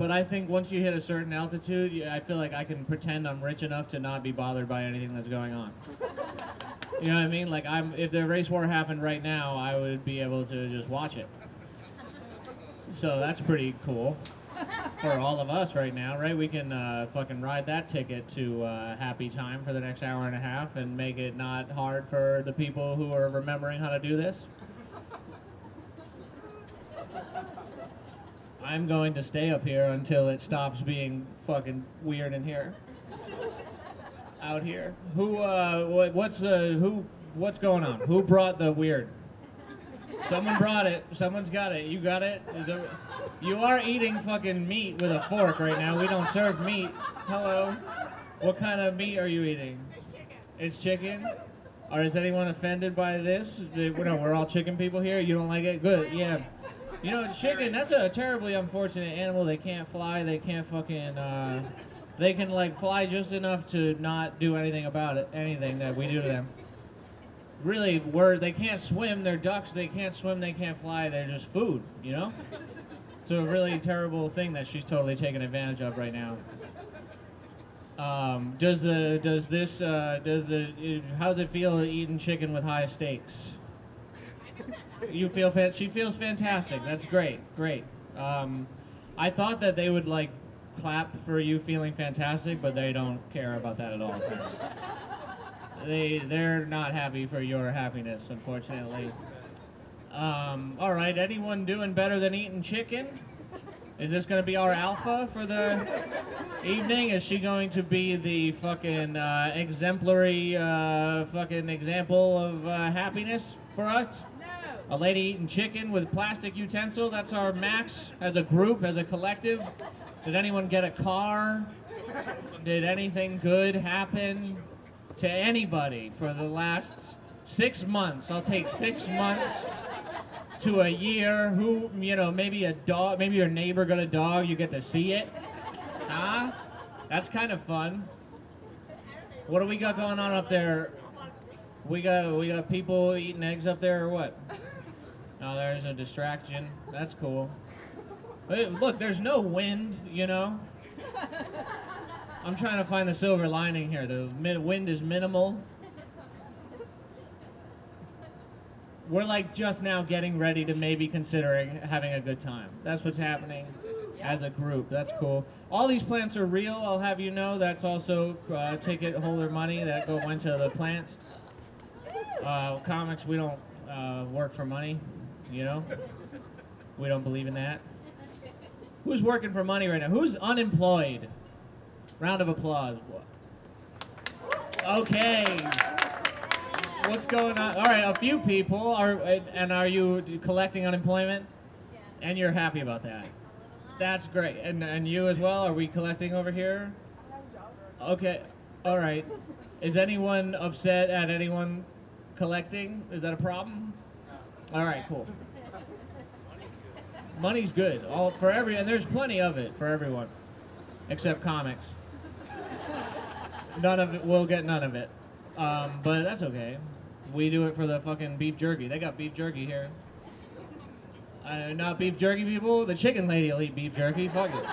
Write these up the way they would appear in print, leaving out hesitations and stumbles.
but I think once you hit a certain altitude, I feel like I can pretend I'm rich enough to not be bothered by anything that's going on. You know what I mean? Like, if the race war happened right now, I would be able to just watch it. So that's pretty cool for all of us right now, right? We can fucking ride that ticket to happy time for the next hour and a half and make it not hard for the people who are remembering how to do this. I'm going to stay up here until it stops being fucking weird in here. Out here. What's going on? Who brought the weird? Someone brought it. Someone's got it. You got it? You are eating fucking meat with a fork right now. We don't serve meat. Hello. What kind of meat are you eating? It's chicken? Or is anyone offended by this? No, we're all chicken people here. You don't like it? Good. Yeah. You know, chicken, that's a terribly unfortunate animal. They can't fly. They can't fucking, they can, like, fly just enough to not do anything about it, anything that we do to them. Really, they can't swim. They're ducks. They can't swim. They can't fly. They're just food, you know? So a really terrible thing that she's totally taking advantage of right now. How's it feel eating chicken with high stakes? You feel she feels fantastic. That's great, great. I thought that they would like clap for you feeling fantastic, but they don't care about that at all. They're not happy for your happiness, unfortunately. All right, anyone doing better than eating chicken? Is this going to be our alpha for the evening? Is she going to be the fucking exemplary fucking example of happiness for us? A lady eating chicken with plastic utensil, that's our max as a group, as a collective. Did anyone get a car? Did anything good happen to anybody for the last 6 months? I'll take 6 months to a year. Who, you know, maybe a dog, maybe your neighbor got a dog, you get to see it. Huh? That's kind of fun. What do we got going on up there? We got people eating eggs up there or what? Oh, there's a distraction. That's cool. But look, there's no wind, you know? I'm trying to find the silver lining here. The wind is minimal. We're like just now getting ready to maybe considering having a good time. That's what's happening as a group. That's cool. All these plants are real, I'll have you know. That's also ticket holder money that went to the plants. Comics, we don't work for money, you know? We don't believe in that. Who's working for money right now? Who's unemployed? Round of applause. Okay. What's going on? All right, a few people are you collecting unemployment? Yeah. And you're happy about that? That's great. And you as well? Are we collecting over here? Okay. All right. Is anyone upset at anyone collecting? Is that a problem? All right, cool. Money's good. And there's plenty of it for everyone, except comics. None of it. We'll get none of it. But that's okay. We do it for the fucking beef jerky. They got beef jerky here. Not beef jerky people. The chicken lady will eat beef jerky. Fuck it.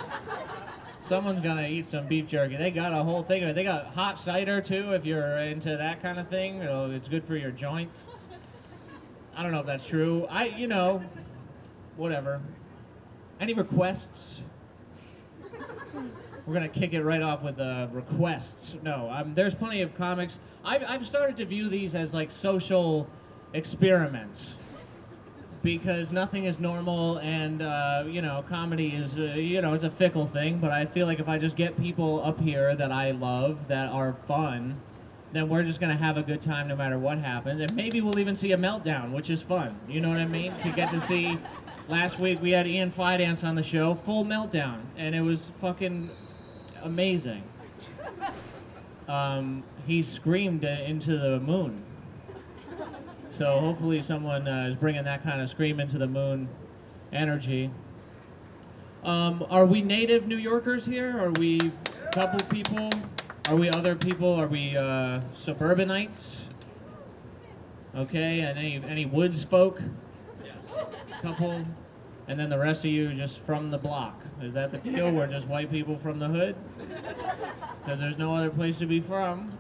Someone's gonna eat some beef jerky. They got a whole thing of it. They got hot cider too, if you're into that kind of thing. You know, it's good for your joints. I don't know if that's true. Whatever. Any requests? We're gonna kick it right off with requests. No, there's plenty of comics. I've started to view these as like social experiments because nothing is normal, and comedy is it's a fickle thing. But I feel like if I just get people up here that I love that are fun, then we're just gonna have a good time no matter what happens, and maybe we'll even see a meltdown, which is fun. You know what I mean? To get to see. Last week we had Ian Fidance on the show, full meltdown, and it was fucking amazing. He screamed into the moon. So hopefully someone is bringing that kind of scream into the moon energy. Are we native New Yorkers here? Are we a couple people? Are we other people? Are we suburbanites? Okay, and any woods folk? Yes. Couple. and then the rest of you just from the block. Is that the deal? We're just white people from the hood? Because there's no other place to be from.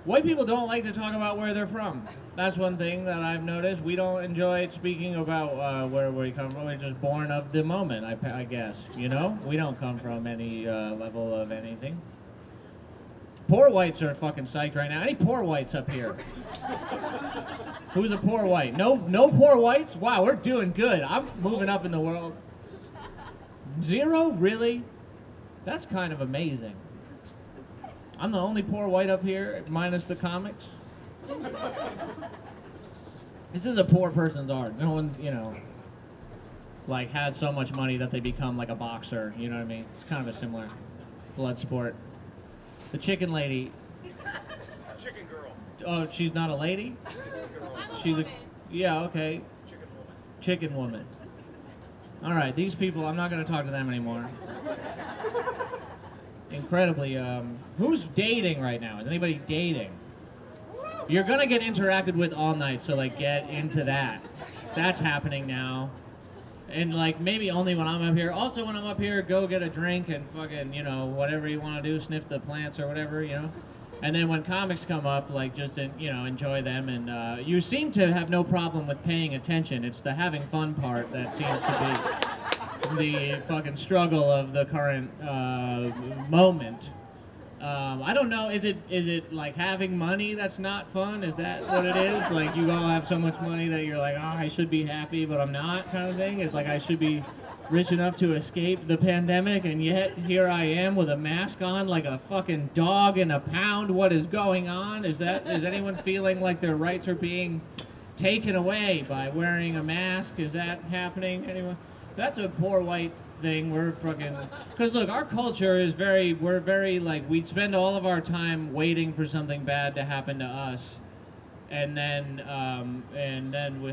White people don't like to talk about where they're from. That's one thing that I've noticed. We don't enjoy speaking about where we come from. We're just born of the moment, I guess. You know? We don't come from any level of anything. Poor whites are fucking psyched right now. Any poor whites up here? Who's a poor white? No poor whites? Wow, we're doing good. I'm moving up in the world. 0? Really? That's kind of amazing. I'm the only poor white up here, minus the comics. This is a poor person's art. No one, you know, like has so much money that they become like a boxer. You know what I mean? It's kind of a similar blood sport. The chicken lady. Chicken girl. Oh, she's not a lady? She's a, yeah, okay. Chicken woman. Chicken woman. All right, these people, I'm not going to talk to them anymore. Incredibly, who's dating right now? Is anybody dating? You're going to get interacted with all night, so like get into that. That's happening now. And like maybe only when I'm up here. Also when I'm up here, go get a drink and fucking, you know, whatever you want to do, sniff the plants or whatever, you know. And then when comics come up, like just, you know, enjoy them. And you seem to have no problem with paying attention. It's the having fun part that seems to be the fucking struggle of the current moment. I don't know, is it like having money that's not fun? Is that what it is? Like you all have so much money that you're like, oh, I should be happy, but I'm not kind of thing? It's like I should be rich enough to escape the pandemic, and yet here I am with a mask on like a fucking dog in a pound. What is going on? Is anyone feeling like their rights are being taken away by wearing a mask? Is that happening? Anyone? That's a poor white thing. We're fucking, because look, our culture is we're very like, we spend all of our time waiting for something bad to happen to us, and then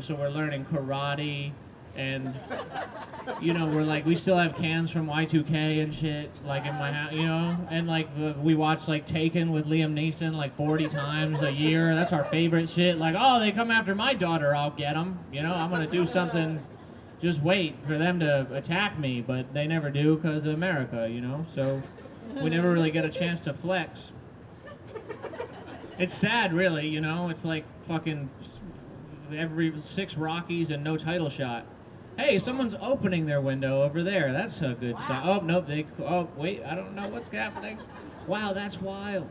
so we're learning karate, and you know, we're like, we still have cans from Y2K and shit, like in my house, you know, and like we watch like Taken with Liam Neeson like 40 times a year. That's our favorite shit. Like, oh, they come after my daughter, I'll get them, you know, I'm gonna do something. Just wait for them to attack me, but they never do because of America, you know? So we never really get a chance to flex. It's sad, really, you know? It's like fucking every 6 Rockies and no title shot. Hey, someone's opening their window over there. That's a good sign. Oh, nope, oh, wait, I don't know what's happening. Wow, that's wild.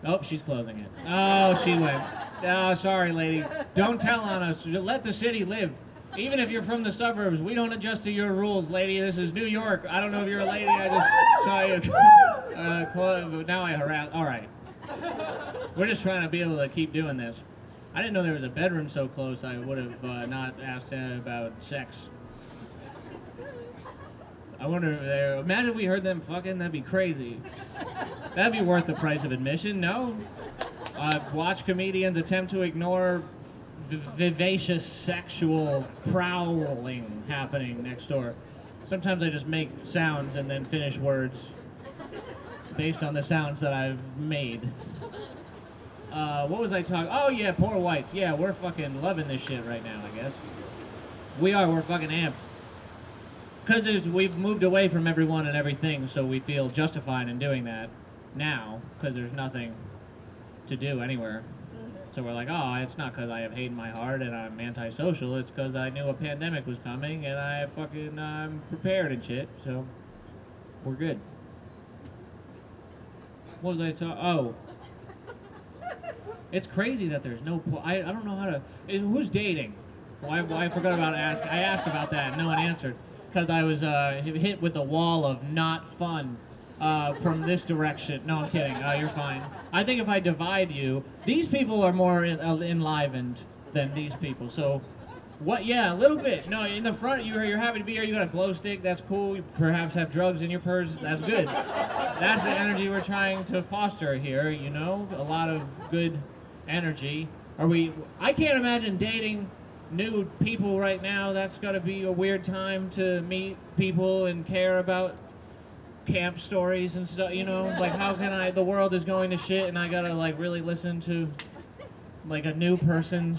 Oh, she's closing it. Oh, she went. Oh, sorry, lady. Don't tell on us. Let the city live. Even if you're from the suburbs, we don't adjust to your rules, lady. This is New York. I don't know if you're a lady. I just saw you. But now I harass. All right. We're just trying to be able to keep doing this. I didn't know there was a bedroom so close. I would have not asked about sex. I wonder if they're... Imagine if we heard them fucking. That'd be crazy. That'd be worth the price of admission, no? Watch comedians attempt to ignore vivacious sexual prowling happening next door. Sometimes I just make sounds and then finish words based on the sounds that I've made. What was I talking? Oh yeah, poor whites. Yeah, we're fucking loving this shit right now, I guess. We're fucking amped. Because we've moved away from everyone and everything, so we feel justified in doing that now, because there's nothing to do anywhere. So we're like, oh, it's not because I have hate in my heart and I'm antisocial, it's because I knew a pandemic was coming and I'm prepared and shit, so we're good. What was I talking? Oh. It's crazy that there's no, I don't know how to, who's dating? Well, I forgot about asking. I asked about that and no one answered, because I was hit with a wall of not fun. From this direction. No, I'm kidding. You're fine. I think if I divide you, these people are more enlivened than these people. So, what? Yeah, a little bit. No, in the front, you're happy to be here. You got a glow stick. That's cool. You perhaps have drugs in your purse. That's good. That's the energy we're trying to foster here. You know, a lot of good energy. I can't imagine dating new people right now. That's got to be a weird time to meet people and care about camp stories and stuff, you know, like how can the world is going to shit and I gotta like really listen to like a new person's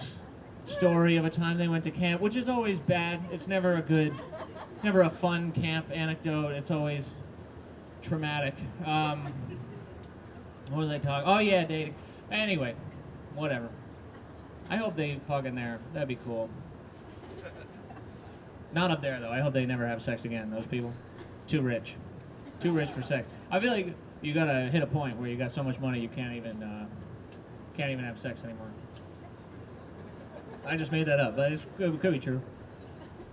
story of a time they went to camp, which is always bad. It's never a fun camp anecdote. It's always traumatic. What was I talking? Oh yeah, dating. Anyway, whatever. I hope they fucking there. That'd be cool. Not up there though. I hope they never have sex again. Those people, too rich for sex. I feel like you gotta hit a point where you got so much money you can't even have sex anymore. I just made that up, but it could be true.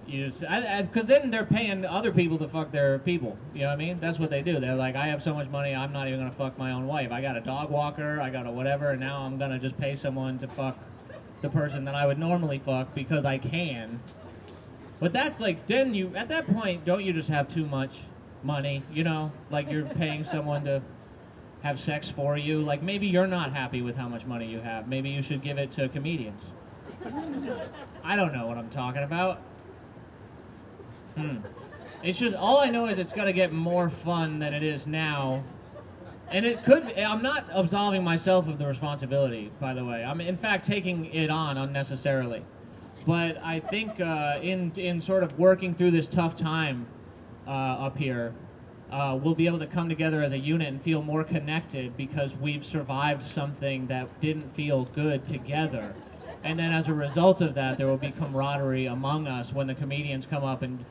Because then they're paying other people to fuck their people. You know what I mean? That's what they do. They're like, I have so much money, I'm not even gonna fuck my own wife. I got a dog walker, I got a whatever, and now I'm gonna just pay someone to fuck the person that I would normally fuck because I can. But that's like, then you, at that point, don't you just have too much money? You know, like you're paying someone to have sex for you. Like maybe you're not happy with how much money you have. Maybe you should give it to comedians. I don't know what I'm talking about. It's just, all I know is it's gonna get more fun than it is now. And it could, I'm not absolving myself of the responsibility, by the way. I'm in fact taking it on unnecessarily. But I think in sort of working through this tough time up here, we'll be able to come together as a unit and feel more connected because we've survived something that didn't feel good together. And then as a result of that, there will be camaraderie among us when the comedians come up and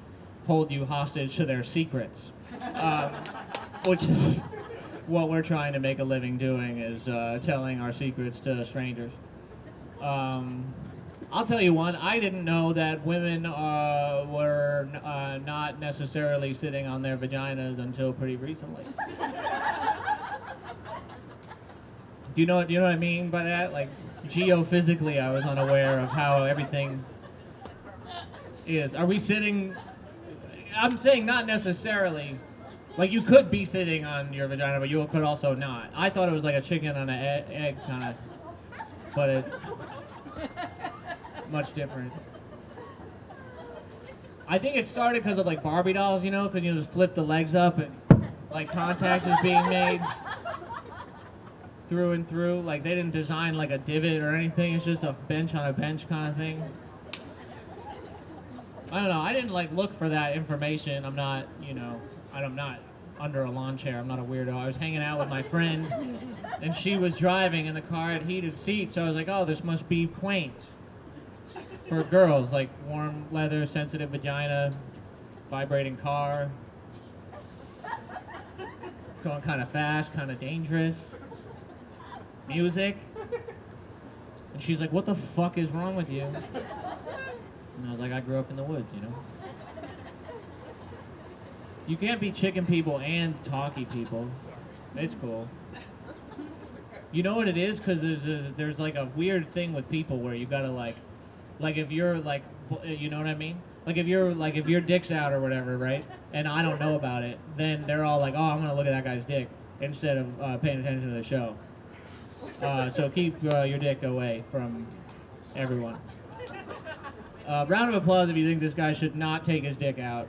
hold you hostage to their secrets, which is what we're trying to make a living doing, is telling our secrets to strangers. I'll tell you one, I didn't know that women were not necessarily sitting on their vaginas until pretty recently. Do you know what I mean by that? Like, geophysically, I was unaware of how everything is. Are we sitting? I'm saying not necessarily. Like, you could be sitting on your vagina, but you could also not. I thought it was like a chicken on an egg kind of, but it's much different. I think it started because of like Barbie dolls, you know, because you just flip the legs up and like contact is being made through and through. Like they didn't design like a divot or anything. It's just a bench on a bench kind of thing. I don't know. I didn't like look for that information. I'm not, you know, I'm not under a lawn chair. I'm not a weirdo. I was hanging out with my friend, and she was driving, and the car had heated seats. So I was like, oh, this must be quaint for girls, like warm leather, sensitive vagina, vibrating car, going kind of fast, kind of dangerous, music. And she's like, what the fuck is wrong with you? And I was like, I grew up in the woods, you know? You can't be chicken people and talky people. It's cool. You know what it is? Because there's like a weird thing with people where you gotta like if you're like, you know what I mean? Like if your dick's out or whatever, right? And I don't know about it, then they're all like, oh, I'm gonna look at that guy's dick instead of paying attention to the show. So keep your dick away from everyone. Round of applause if you think this guy should not take his dick out.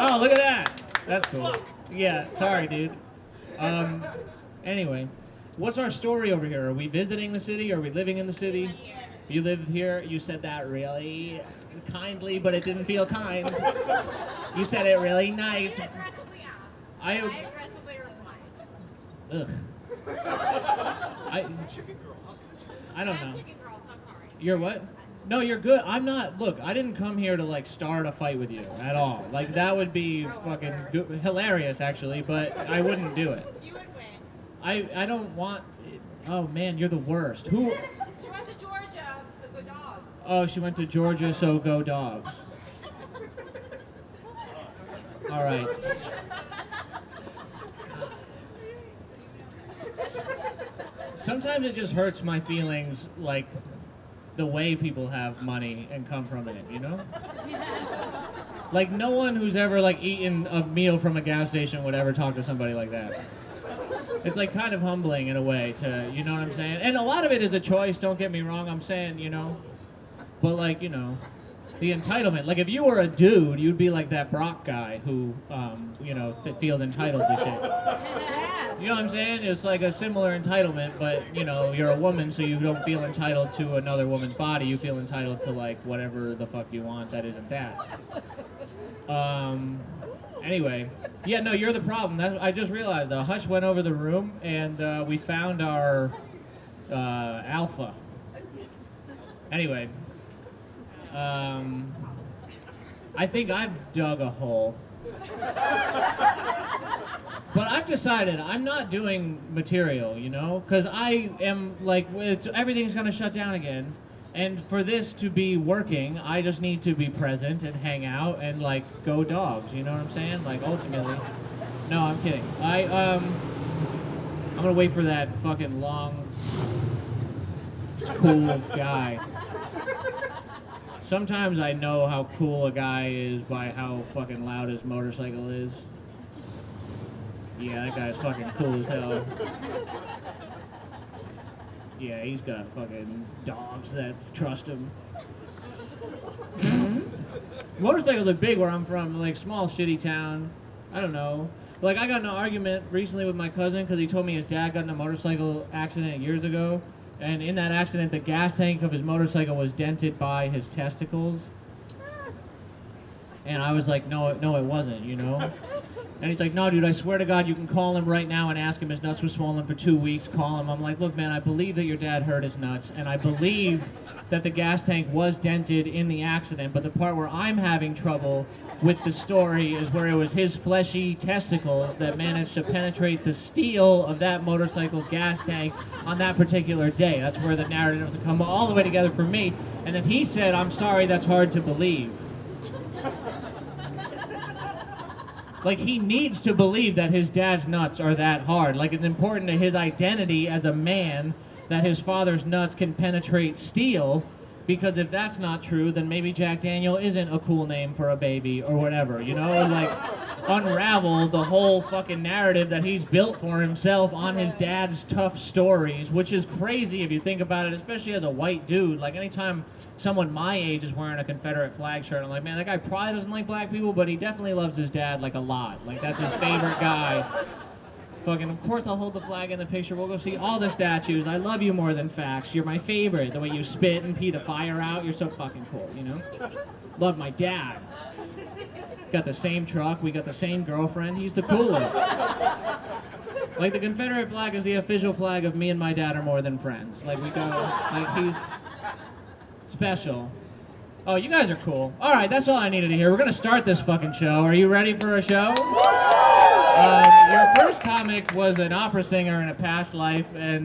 Oh, look at that. That's cool. Yeah, sorry, dude. Anyway, what's our story over here? Are we visiting the city? Are we living in the city? You live here? You said that really kindly, but it didn't feel kind. You said it really nice. I aggressively replied. Ugh. I don't know. You're what? No, you're good. I'm not. Look, I didn't come here to like start a fight with you at all. Like that would be fucking hilarious, actually, but I wouldn't do it. You would win. I don't want. Oh man, you're the worst. Who? She went to Georgia, so go dogs. Oh, she went to Georgia, so go dogs. All right. Sometimes it just hurts my feelings, like the way people have money and come from it, you know? Like no one who's ever like eaten a meal from a gas station would ever talk to somebody like that. It's like kind of humbling in a way to, you know what I'm saying? And a lot of it is a choice, don't get me wrong, I'm saying, you know? But like, you know, the entitlement. Like if you were a dude, you'd be like that Brock guy who, that feels entitled to shit. You know what I'm saying? It's like a similar entitlement, but you're a woman, so you don't feel entitled to another woman's body. You feel entitled to like whatever the fuck you want that isn't that. Anyway, yeah, no, you're the problem. I just realized Hush went over the room and we found our alpha. Anyway, I think I've dug a hole. But I've decided I'm not doing material, because I am like, everything's going to shut down again. And for this to be working, I just need to be present and hang out and like go dogs, you know what I'm saying? Like ultimately. No, I'm kidding. I'm going to wait for that fucking long, cool guy. Sometimes I know how cool a guy is by how fucking loud his motorcycle is. Yeah, that guy's fucking cool as hell. Yeah, he's got fucking dogs that trust him. Motorcycles are big where I'm from, like small shitty town. I don't know. Like I got in an argument recently with my cousin because he told me his dad got in a motorcycle accident years ago. And in that accident, the gas tank of his motorcycle was dented by his testicles. And I was like, no, it wasn't, And he's like, no, dude, I swear to God, you can call him right now and ask him his nuts were swollen for 2 weeks. Call him. I'm like, look, man, I believe that your dad hurt his nuts. And I believe that the gas tank was dented in the accident. But the part where I'm having trouble with the story is where it was his fleshy testicles that managed to penetrate the steel of that motorcycle's gas tank on that particular day. That's where the narrative has come all the way together for me. And then he said, I'm sorry, that's hard to believe. Like, he needs to believe that his dad's nuts are that hard. Like, it's important to his identity as a man that his father's nuts can penetrate steel, because if that's not true, then maybe Jack Daniel isn't a cool name for a baby or whatever, Like, unravel the whole fucking narrative that he's built for himself on his dad's tough stories, which is crazy if you think about it, especially as a white dude. Like, anytime someone my age is wearing a Confederate flag shirt, I'm like, man, that guy probably doesn't like black people, but he definitely loves his dad, like, a lot. Like, that's his favorite guy. Fucking, of course I'll hold the flag in the picture. We'll go see all the statues. I love you more than facts. You're my favorite. The way you spit and pee the fire out, you're so fucking cool, Love my dad. Got the same truck. We got the same girlfriend. He's the coolest. Like, the Confederate flag is the official flag of me and my dad are more than friends. Like, we go, like, he's special. Oh, you guys are cool. All right, that's all I needed to hear. We're going to start this fucking show. Are you ready for a show? Your first comic was an opera singer in a past life, and